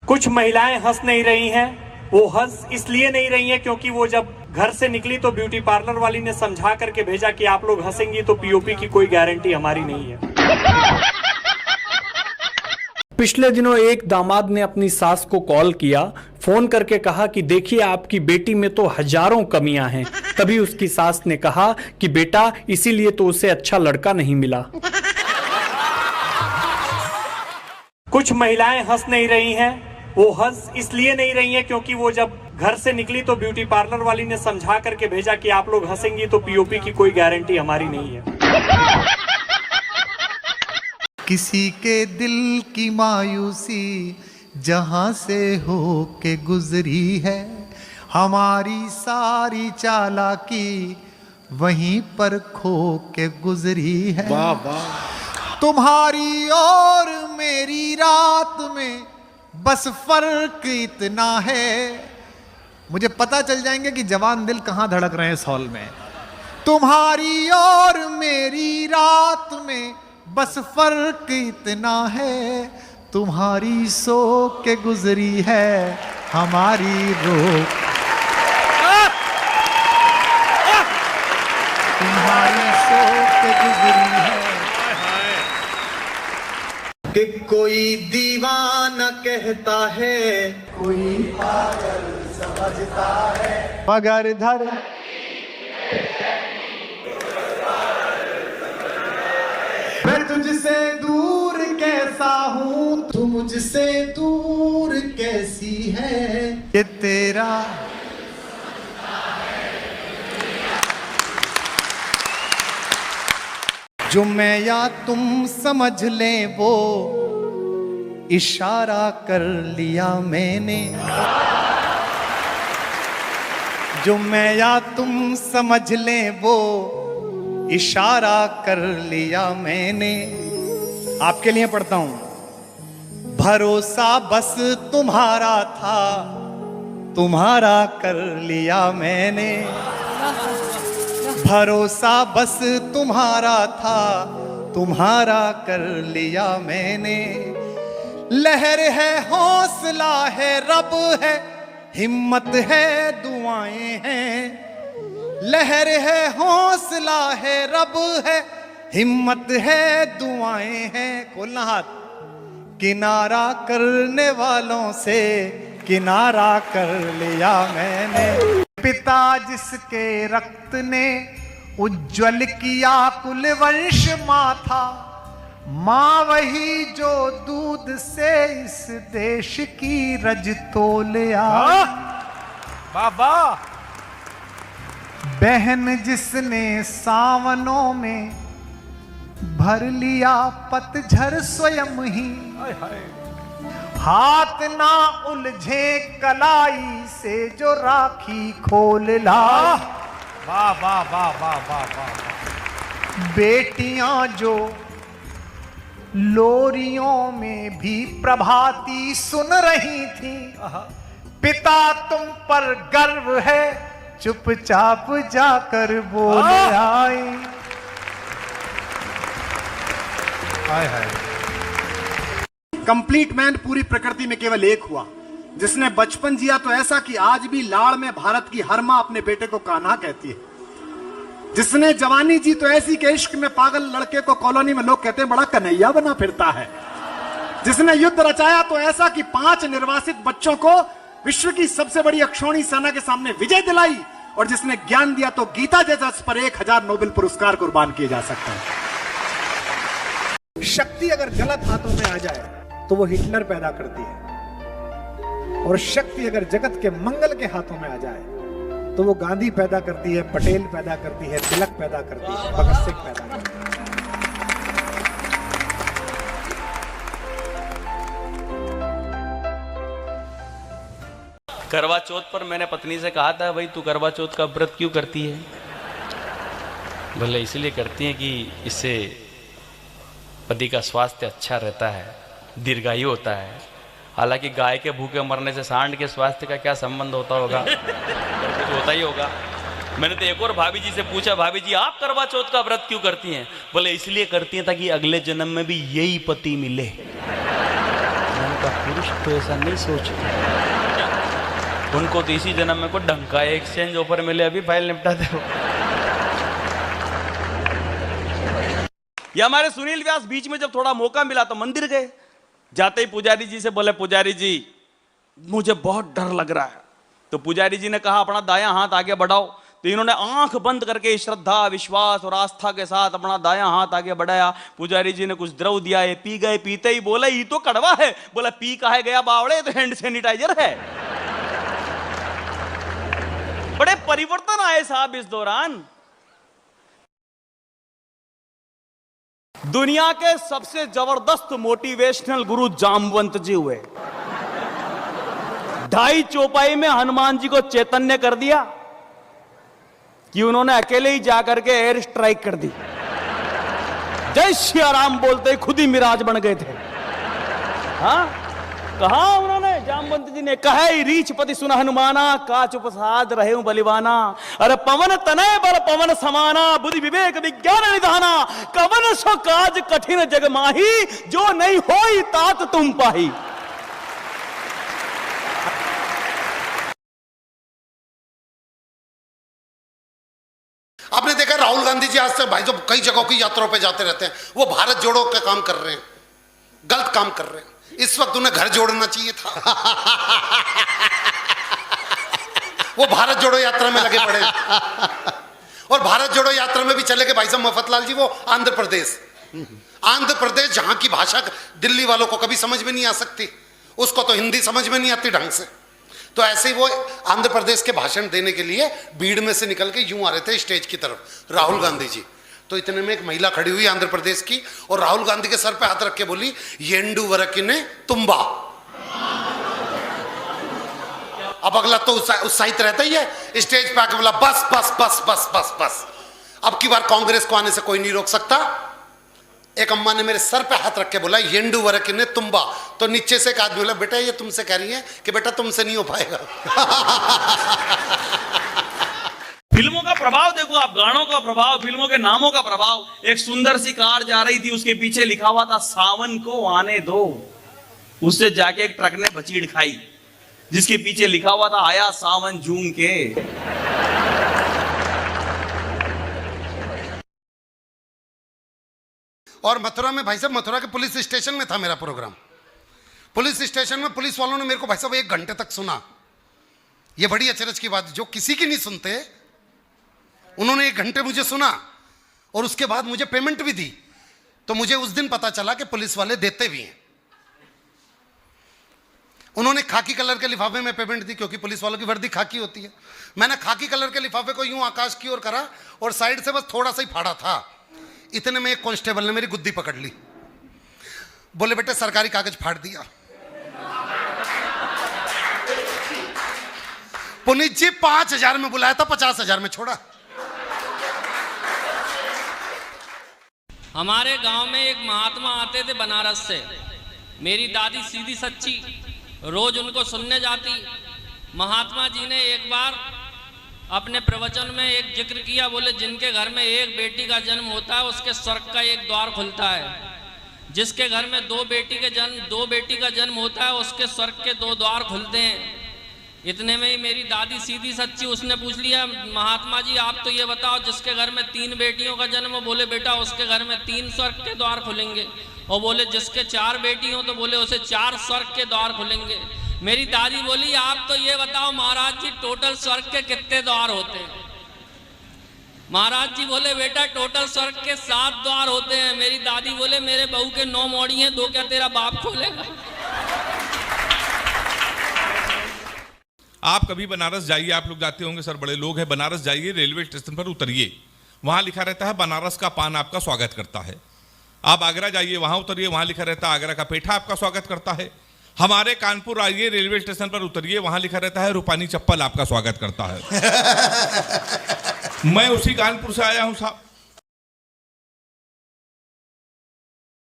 कुछ महिलाएं हंस नहीं रही हैं। वो हंस इसलिए नहीं रही हैं क्योंकि वो जब घर से निकली तो ब्यूटी पार्लर वाली ने समझा करके भेजा कि आप लोग हंसेंगी तो पीओपी की कोई गारंटी हमारी नहीं है। पिछले दिनों एक दामाद ने अपनी सास को कॉल किया, फोन करके कहा कि देखिए आपकी बेटी में तो हजारों कमियां हैं। तभी उसकी सास ने कहा कि बेटा इसीलिए तो उसे अच्छा लड़का नहीं मिला। कुछ महिलाएं हंस नहीं रही हैं। वो हंस इसलिए नहीं रही हैं क्योंकि वो जब घर से निकली तो ब्यूटी पार्लर वाली ने समझा करके भेजा कि आप लोग हंसेंगी तो पीओपी की कोई गारंटी हमारी नहीं है। किसी के दिल की मायूसी जहां से हो के गुजरी है, हमारी सारी चालाकी वहीं पर खो के गुजरी है। वाह वाह। तुम्हारी और मेरी रात में बस फर्क इतना है, मुझे पता चल जाएंगे कि जवान दिल कहां धड़क रहे हैं इस हॉल में। तुम्हारी और मेरी रात में बस फर्क इतना है, तुम्हारी सो के गुजरी है हमारी रो। तुम्हारी सो के गुजरी है कि कोई दीवाना कहता है, कोई पागल समझता है, मगर धर मैं तुझसे दूर कैसा हूं, तू मुझसे दूर कैसी है, ये तेरा जो मैं या तुम समझ ले वो इशारा कर लिया मैंने, जो मैं या तुम समझ ले वो इशारा कर लिया मैंने। आपके लिए पढ़ता हूं। भरोसा बस तुम्हारा था, तुम्हारा कर लिया मैंने। भरोसा बस तुम्हारा था, तुम्हारा कर लिया मैंने। लहर है हौसला है रब है, हिम्मत है दुआएं हैं। लहर है हौसला है रब है, हिम्मत है दुआएं हैं। खोलना हाथ। किनारा करने वालों से किनारा कर लिया मैंने। पिता जिसके रक्त ने उज्जवल किया कुल वंश माथा, माँ वही जो दूध से इस देश की रज तोल आई। बाबा। बहन जिसने सावनों में भर लिया पतझर स्वयं ही, हाथ ना उलझे कलाई से जो राखी खोल ला। वाह वाह वाह वाह वाह वाह। बेटियां जो लोरियों में भी प्रभाती सुन रही थी, पिता तुम पर गर्व है चुपचाप जाकर बोल आई। हाय हाय। कंप्लीट मैन पूरी प्रकृति में केवल एक हुआ, जिसने बचपन जिया तो ऐसा कि आज भी लाड़ में भारत की हर मां अपने बेटे को कान्हा कहती है। जिसने जवानी जी तो ऐसी के इश्क में पागल लड़के को कॉलोनी में लोग कहते हैं बड़ा कन्हैया बना फिरता है। जिसने युद्ध रचाया तो ऐसा कि 5 निर्वासित बच्चों को विश्व की सबसे बड़ी अक्षौणी सेना के सामने विजय दिलाई, और जिसने ज्ञान दिया तो गीता जैसा उस पर 1000 नोबेल पुरस्कार कुर्बान किए जा सकते हैं। शक्ति अगर गलत हाथों में आ जाए तो वो हिटलर पैदा करती है, और शक्ति अगर जगत के मंगल के हाथों में आ जाए तो वो गांधी पैदा करती है, पटेल पैदा करती है, तिलक पैदा करती है, भगत सिंह पैदा करती है। करवा चौथ पर मैंने पत्नी से कहा था, भाई तू करवा चौथ का व्रत क्यों करती है? बोले इसलिए करती है कि इससे पति का स्वास्थ्य अच्छा रहता है, दीर्घायु होता है। हालांकि गाय के भूखे मरने से सांड के स्वास्थ्य का क्या संबंध होता होगा? कुछ होता ही होगा। मैंने तो एक और भाभी जी से पूछा, भाभी जी आप करवा चौथ का व्रत क्यों करती हैं? बोले इसलिए करती हैं ताकि अगले जन्म में भी यही पति मिले। मैंने कहा पुरुष तो ऐसा नहीं सोचते, उनको तो इसी जन्म में को ढंग का एक्सचेंज ऑफर मिले, अभी फाइल निपटा दे। या हमारे सुनील व्यास बीच में जब थोड़ा मौका मिला तो मंदिर गए, जाते ही पुजारी जी से बोले, पुजारी जी मुझे बहुत डर लग रहा है। तो पुजारी जी ने कहा अपना दायां हाथ आगे बढ़ाओ। तो इन्होंने आंख बंद करके श्रद्धा, विश्वास और आस्था के साथ अपना दायां हाथ आगे बढ़ाया। पुजारी जी ने कुछ द्रव दिया है, पी गए। पीते ही बोले ये तो कड़वा है। बोला पी काहे गया बावड़े, तो हैंड सैनिटाइजर है। बड़े परिवर्तन आए साहब इस दौरान। दुनिया के सबसे जबरदस्त मोटिवेशनल गुरु जामवंत जी हुए। 2.5 चौपाई में हनुमान जी को चैतन्य कर दिया कि उन्होंने अकेले ही जाकर के एयर स्ट्राइक कर दी। जय श्री राम बोलते ही खुद ही मिराज बन गए थे। हाँ, कहा उन्होंने, जामवंत जी ने कहा ही रीछ पति सुन हनुमाना, काच उपसाद रहे बलिवाना। अरे पवन तनय बल पवन समाना, बुद्धि विवेक विज्ञान निधाना। कवन सो काज कठिन जग माही, जो नहीं होई तात तुम पाही। आपने देखा राहुल गांधी जी आज से भाई जो कई जगहों की यात्राओं पे जाते रहते हैं, वो भारत जोड़ो का काम कर रहे हैं, गलत काम कर रहे हैं। इस वक्त उन्हें घर जोड़ना चाहिए था। वो भारत जोड़ो यात्रा में लगे पड़े। और भारत जोड़ो यात्रा में भी चले गए भाई साहब मफतलाल जी, वो आंध्र प्रदेश। आंध्र प्रदेश जहां की भाषा दिल्ली वालों को कभी समझ में नहीं आ सकती, उसको तो हिंदी समझ में नहीं आती ढंग से। तो ऐसे ही वो आंध्र प्रदेश के भाषण देने के लिए भीड़ में से निकल के यूं आ रहे थे स्टेज की तरफ राहुल गांधी जी। तो इतने में एक महिला खड़ी हुई आंध्र प्रदेश की, और राहुल गांधी के सर पे हाथ रख के बोली, येंडू वरकिने तुम्बा। अब अगला तो उत्साहित रहता ही है, स्टेज पे आके बोला बस बस बस बस बस बस, अब की बार कांग्रेस को आने से कोई नहीं रोक सकता। एक अम्मा ने मेरे सर पे हाथ रख के बोला, येंडू वरकिने तुम्बा। तो नीचे से एक आदमी बोला, बेटा ये तुमसे कह रही है कि बेटा तुमसे नहीं हो पाएगा। फिल्मों का प्रभाव देखो आप, गानों का प्रभाव, फिल्मों के नामों का प्रभाव। एक सुंदर सी कार जा रही थी, उसके पीछे लिखा हुआ था सावन को आने दो। उससे जाके एक ट्रक ने बचीड़ खाई, जिसके पीछे लिखा हुआ था आया सावन झूम के। और मथुरा में भाई साहब, मथुरा के पुलिस स्टेशन में था मेरा प्रोग्राम। पुलिस स्टेशन में पुलिस वालों ने मेरे को भाई साहब 1 घंटे तक सुना। ये बड़ी अचरज की बात, जो किसी की नहीं सुनते, उन्होंने 1 घंटे मुझे सुना और उसके बाद मुझे पेमेंट भी दी। तो मुझे उस दिन पता चला कि पुलिस वाले देते भी हैं। उन्होंने खाकी कलर के लिफाफे में पेमेंट दी, क्योंकि पुलिस वालों की वर्दी खाकी होती है। मैंने खाकी कलर के लिफाफे को यूं आकाश की ओर करा और साइड से बस थोड़ा सा ही फाड़ा था। इतने में एक कांस्टेबल ने मेरी गुद्दी पकड़ ली। बोले बेटे सरकारी कागज फाड़ दिया। पुनीत जी 5,000 में बुलाया था, 50,000 में छोड़ा। हमारे गांव में एक महात्मा आते थे बनारस से। मेरी दादी सीधी सच्ची, रोज उनको सुनने जाती। महात्मा जी ने एक बार अपने प्रवचन में एक जिक्र किया, बोले जिनके घर में एक बेटी का जन्म होता है उसके स्वर्ग का एक द्वार खुलता है। जिसके घर में 2 बेटी का जन्म होता है उसके स्वर्ग के 2 द्वार खुलते हैं। इतने में ही मेरी दादी सीधी सच्ची, उसने पूछ लिया, महात्मा जी आप तो ये बताओ जिसके घर में 3 बेटियों का जन्म हो, बोले बेटा उसके घर में 3 स्वर्ग के द्वार खुलेंगे। और बोले जिसके 4 बेटी हो तो बोले उसे 4 स्वर्ग के द्वार खुलेंगे। मेरी दादी बोली आप तो ये बताओ महाराज जी टोटल स्वर्ग के कितने द्वार होते हैं? महाराज जी बोले बेटा टोटल स्वर्ग के 7 द्वार होते हैं। मेरी दादी बोले मेरे बहू के 9 मौड़ी हैं, 2 क्या तेरा बाप खोलेगा? आप कभी बनारस जाइए, आप लोग जाते होंगे सर, बड़े लोग हैं, बनारस जाइए, रेलवे स्टेशन पर उतरिए, वहां लिखा रहता है बनारस का पान आपका स्वागत करता है। आप आगरा जाइए, वहां उतरिए, वहां लिखा रहता है आगरा का पेठा आपका स्वागत करता है। हमारे कानपुर आइए, रेलवे स्टेशन पर उतरिए, वहां लिखा रहता है रूपानी चप्पल आपका स्वागत करता है। मैं उसी कानपुर से आया हूं साहब।